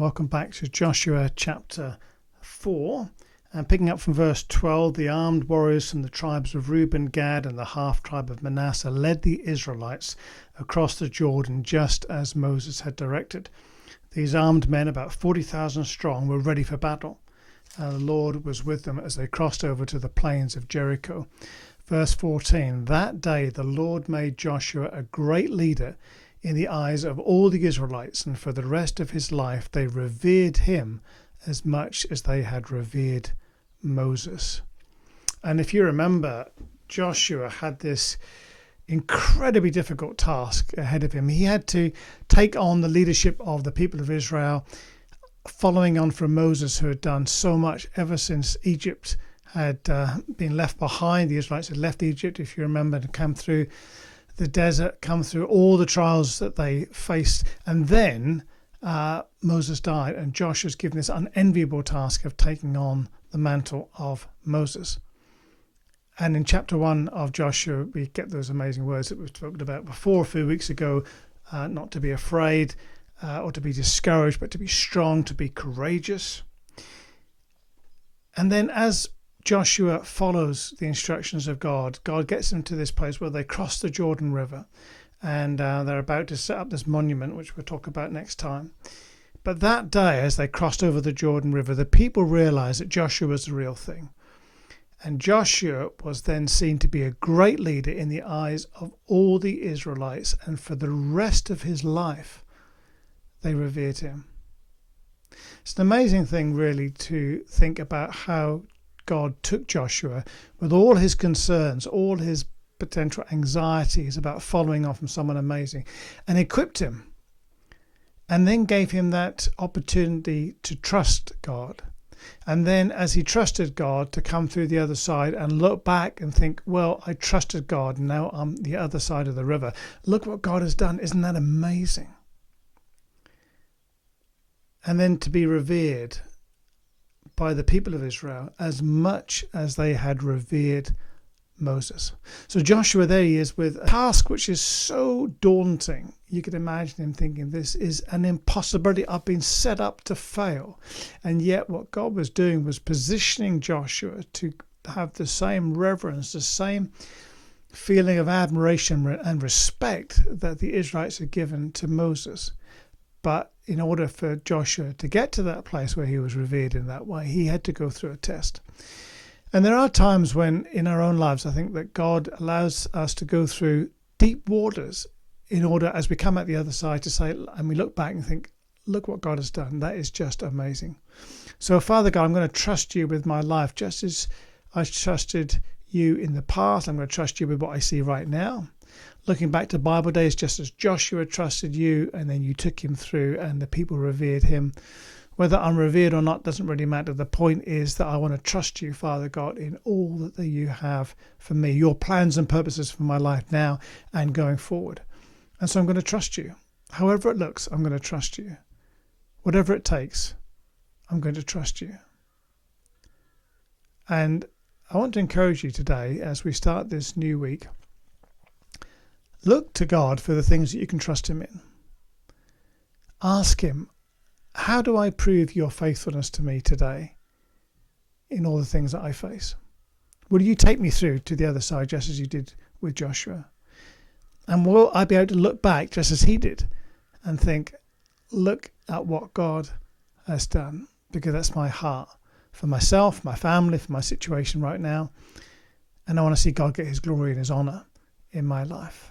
welcome back to Joshua chapter 4. And picking up from verse 12, the armed warriors from the tribes of Reuben, Gad, and the half-tribe of Manasseh led the Israelites across the Jordan just as Moses had directed. These armed men, about 40,000 strong, were ready for battle. And the Lord was with them as they crossed over to the plains of Jericho. Verse 14, that day the Lord made Joshua a great leader in the eyes of all the Israelites, and for the rest of his life they revered him as much as they had revered Moses. And if you remember, Joshua had this incredibly difficult task ahead of him. He had to take on the leadership of the people of Israel, following on from Moses, who had done so much ever since Egypt had been left behind. The Israelites had left Egypt, if you remember, and come through the desert, come through all the trials that they faced. And then Moses died, and Joshua was given this unenviable task of taking on the mantle of Moses. And in chapter 1 of Joshua, we get those amazing words that we've spoken about before a few weeks ago, not to be afraid or to be discouraged, but to be strong, to be courageous. And then as Joshua follows the instructions of God, God gets them to this place where they cross the Jordan River, and they're about to set up this monument, which we'll talk about next time. But that day, as they crossed over the Jordan River, the people realized that Joshua was the real thing. And Joshua was then seen to be a great leader in the eyes of all the Israelites, and for the rest of his life, they revered him. It's an amazing thing, really, to think about how God took Joshua with all his concerns, all his potential anxieties about following on from someone amazing, and equipped him, and then gave him that opportunity to trust God. And then as he trusted God, to come through the other side and look back and think, well, I trusted God, and now I'm the other side of the river. Look what God has done. Isn't that amazing? And then to be revered by the people of Israel as much as they had revered Moses. So Joshua, there he is with a task which is so daunting. You could imagine him thinking, this is an impossibility. I've been set up to fail. And yet what God was doing was positioning Joshua to have the same reverence, the same feeling of admiration and respect that the Israelites had given to Moses. But in order for Joshua to get to that place where he was revered in that way, he had to go through a test. And there are times when in our own lives, I think that God allows us to go through deep waters in order, as we come out the other side, to say, and we look back and think, look what God has done. That is just amazing. So Father God, I'm going to trust you with my life, just as I trusted you in the past. I'm going to trust you with what I see right now. Looking back to Bible days, just as Joshua trusted you, and then you took him through and the people revered him. Whether I'm revered or not doesn't really matter. The point is that I want to trust you, Father God, in all that you have for me, your plans and purposes for my life now and going forward. And so I'm going to trust you. However it looks, I'm going to trust you. Whatever it takes, I'm going to trust you. And I want to encourage you today, as we start this new week, look to God for the things that you can trust him in. Ask him, how do I prove your faithfulness to me today in all the things that I face? Will you take me through to the other side just as you did with Joshua? And will I be able to look back just as he did and think, look at what God has done? Because that's my heart for myself, my family, for my situation right now. And I want to see God get his glory and his honor in my life.